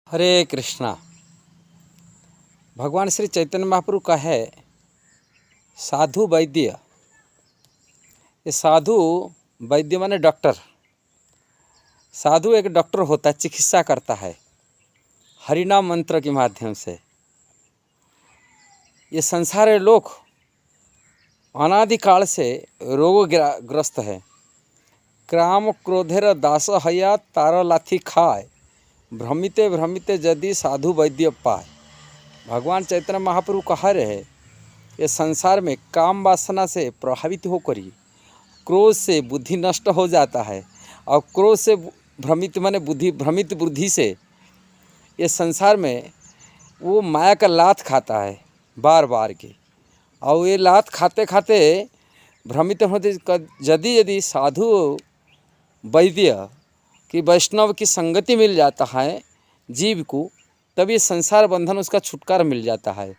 हरे कृष्णा। भगवान श्री चैतन्य महाप्रभु का है साधु वैद्य। ये साधु वैद्य माने डॉक्टर। साधु एक डॉक्टर होता है, चिकित्सा करता है हरिनाम मंत्र के माध्यम से। ये संसार लोग अनादिकाल से रोगग्रस्त है। क्राम क्रोधेर दास हया तार लाथी खाए, भ्रमिते भ्रमिते यदि साधु वैद्य पाए। भगवान चैतन्य महाप्रभु कह रहे हैं ये संसार में काम वासना से प्रभावित होकर ही क्रोध से बुद्धि नष्ट हो जाता है, और क्रोध से भ्रमित माने भ्रमित बुद्धि से ये संसार में वो माया का लात खाता है बार बार के, और ये लात खाते खाते भ्रमित होते यदि साधु वैद्य कि वैष्णव की संगति मिल जाता है जीव को, तभी संसार बंधन उसका छुटकारा मिल जाता है।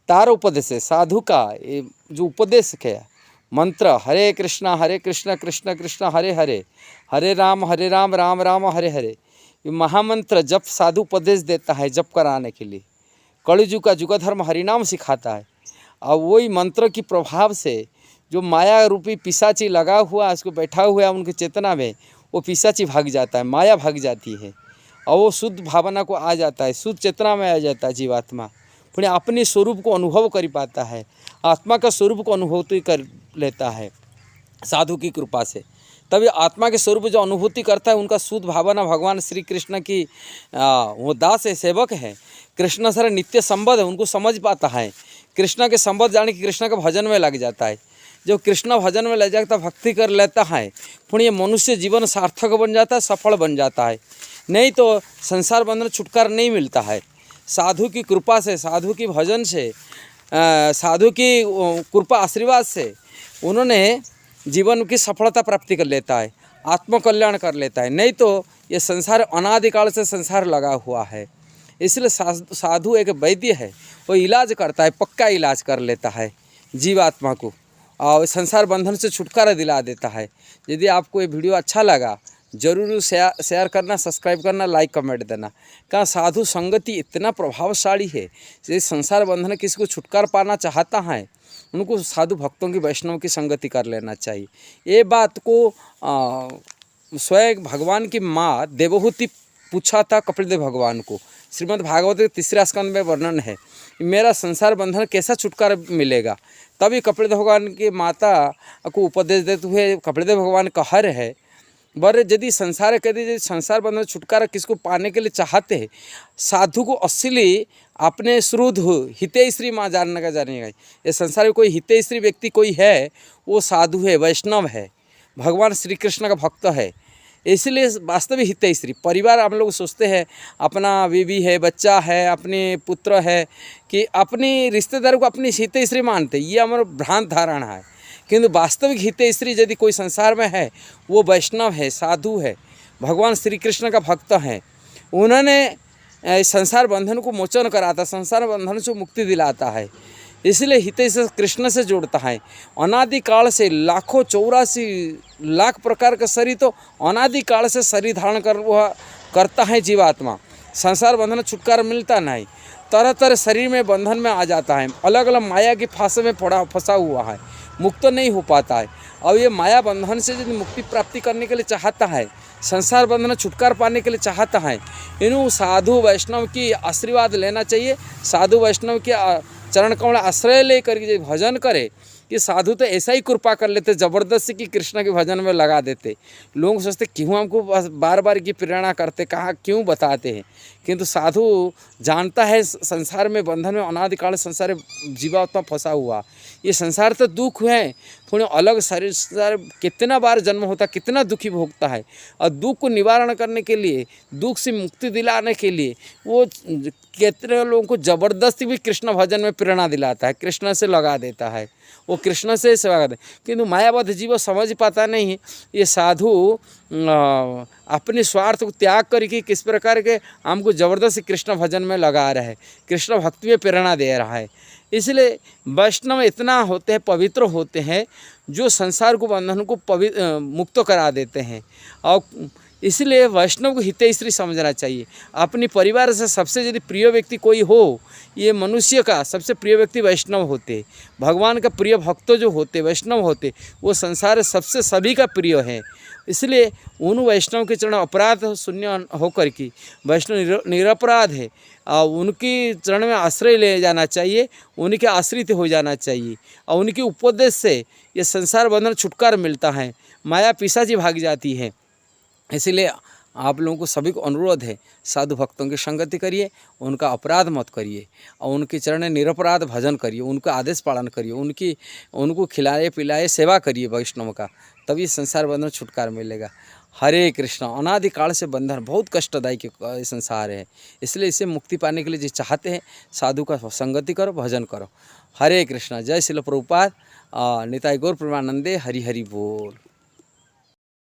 तार उपदेश से साधु का ये जो उपदेश है मंत्र हरे कृष्णा कृष्ण कृष्ण हरे हरे, हरे राम राम राम हरे हरे, ये महामंत्र जब साधु उपदेश देता है जप कराने के लिए, कलिजुग का जुग धर्म हरिनाम सिखाता है। और वही मंत्र की प्रभाव से जो माया रूपी पिशाची लगा हुआ उसको बैठा हुआ है उनकी चेतना में, वो पिशाची भाग जाता है, माया भाग जाती है, और वो शुद्ध भावना को आ जाता है, शुद्ध चेतना में आ जाता है जीवात्मा। पुण्य अपने स्वरूप को अनुभव कर पाता है, आत्मा का स्वरूप को अनुभूति कर लेता है साधु की कृपा से। तभी आत्मा के स्वरूप जो अनुभूति करता है उनका शुद्ध भावना भगवान श्री कृष्ण की वो दास है, सेवक है, कृष्ण सर नित्य संबद्ध है, उनको समझ पाता है। कृष्ण के संबद्ध जाने कि कृष्ण के भजन में लग जाता है। जो कृष्ण भजन में लग जाता भक्ति कर लेता है, पुण्य मनुष्य जीवन सार्थक बन जाता है, सफल बन जाता है। नहीं तो संसार बंधन छुटकारा नहीं मिलता है। साधु की कृपा से, साधु की भजन से, साधु की कृपा आशीर्वाद से उन्होंने जीवन की सफलता प्राप्ति कर लेता है, आत्मकल्याण कर लेता है। नहीं तो ये संसार अनादिकाल से संसार लगा हुआ है। इसलिए साधु एक वैद्य है, वो इलाज करता है, पक्का इलाज कर लेता है जीवात्मा को, और संसार बंधन से छुटकारा दिला देता है। यदि आपको ये वीडियो अच्छा लगा जरूर शेयर करना, सब्सक्राइब करना, लाइक कमेंट देना। क्या साधु संगति इतना प्रभावशाली है, यदि संसार बंधन किसी को छुटकारा पाना चाहता है उनको साधु भक्तों की वैष्णव की संगति कर लेना चाहिए। ये बात को स्वयं भगवान की माँ देवहूति पूछा था कपिलदेव भगवान को। श्रीमद् भागवत के तीसरे स्कंद में वर्णन है मेरा संसार बंधन कैसा छुटकारा मिलेगा। तभी कपिलदेव भगवान की माता को उपदेश देते हुए कपिलदेव भगवान कह रहे हैं बर यदि संसार बंधन छुटकारा किसको पाने के लिए चाहते हैं, साधु को असली अपने श्रुद्ध हितैषी माँ जानने का जानेगा। ये संसार में कोई हितैषी व्यक्ति कोई है वो साधु है, वैष्णव है, भगवान श्री कृष्ण का भक्त है। इसलिए वास्तविक हितैषी परिवार हम लोग सोचते हैं अपना बीवी है, बच्चा है, अपने पुत्र है, कि अपनी रिश्तेदारों को अपनी हितैषी मानते, ये हमारा भ्रांत धारणा है। किंतु वास्तविक हितैषी यदि कोई संसार में है वो वैष्णव है, साधु है, भगवान श्री कृष्ण का भक्त है। उन्होंने संसार बंधन को मोचन कराता, संसार बंधन से मुक्ति दिलाता है। इसलिए हितैषी कृष्ण से जोड़ता है। अनादिकाल से लाखों 84 लाख प्रकार का शरीर तो अनादिकाल से शरीर धारण करता है जीवात्मा। संसार बंधन छुटकारा मिलता नहीं, तरह तरह शरीर में बंधन में आ जाता है, अलग अलग माया के फांसे में फंसा हुआ है, मुक्त नहीं हो पाता है। और ये माया बंधन से यदि मुक्ति प्राप्ति करने के लिए चाहता है, संसार बंधन छुटकारा पाने के लिए चाहता है, इन्हों साधु वैष्णव की आशीर्वाद लेना चाहिए। साधु वैष्णव के चरण कमल आश्रय लेकर के भजन करे कि साधु तो ऐसा ही कृपा कर लेते ज़बरदस्ती कि कृष्ण के भजन में लगा देते। लोग सोचते क्यों हमको बार बार की प्रेरणा करते, कहाँ क्यों बताते हैं। किंतु साधु जानता है संसार में बंधन में अनादिकाल संसार जीवात्मा फंसा हुआ, ये संसार तो दुख है, थोड़े अलग शरीर कितना बार जन्म होता, कितना दुखी भोगता है। और दुख को निवारण करने के लिए, दुख से मुक्ति दिलाने के लिए वो कितने लोगों को ज़बरदस्ती भी कृष्ण भजन में प्रेरणा दिलाता है, कृष्ण से लगा देता है, वो कृष्ण से सेवा करते हैं। किंतु मायाबद्ध जीव समझ पाता नहीं है। ये साधु अपने स्वार्थ को त्याग करके किस प्रकार के हमको ज़बरदस्ती कृष्ण भजन में लगा रहा है, कृष्ण भक्ति में प्रेरणा दे रहा है। इसलिए वैष्णव इतना होते हैं, पवित्र होते हैं, जो संसार को बंधन को मुक्त करा देते हैं। और इसलिए वैष्णव को हितैषी समझना चाहिए। अपनी परिवार से सबसे यदि प्रिय व्यक्ति कोई हो, ये मनुष्य का सबसे प्रिय व्यक्ति वैष्णव होते। भगवान का प्रिय भक्त जो होते वैष्णव होते, वो संसार सबसे सभी का प्रिय है। इसलिए उन वैष्णव के चरण अपराध शून्य होकर के वैष्णव निरपराध है, और उनकी चरण में आश्रय ले जाना चाहिए, उनके आश्रित हो जाना चाहिए, और उनके उपदेश से ये संसार बंधन छुटकारा मिलता है, माया पिशाची भाग जाती है। इसलिए आप लोगों को सभी को अनुरोध है, साधु भक्तों की संगति करिए, उनका अपराध मत करिए, और उनके चरण निरपराध भजन करिए, उनका आदेश पालन करिए, उनको खिलाए पिलाए सेवा करिए वैष्णव का, तभी संसार बंधन छुटकारा मिलेगा। हरे कृष्ण। अनादिकाल से बंधन बहुत कष्टदायी के संसार है, इसलिए इसे मुक्ति पाने के लिए जो चाहते हैं साधु का संगति करो, भजन करो। हरे कृष्ण। जय श्रील प्रभुपाद। निताई गौर प्रेमानंदे। हरि हरि बोल।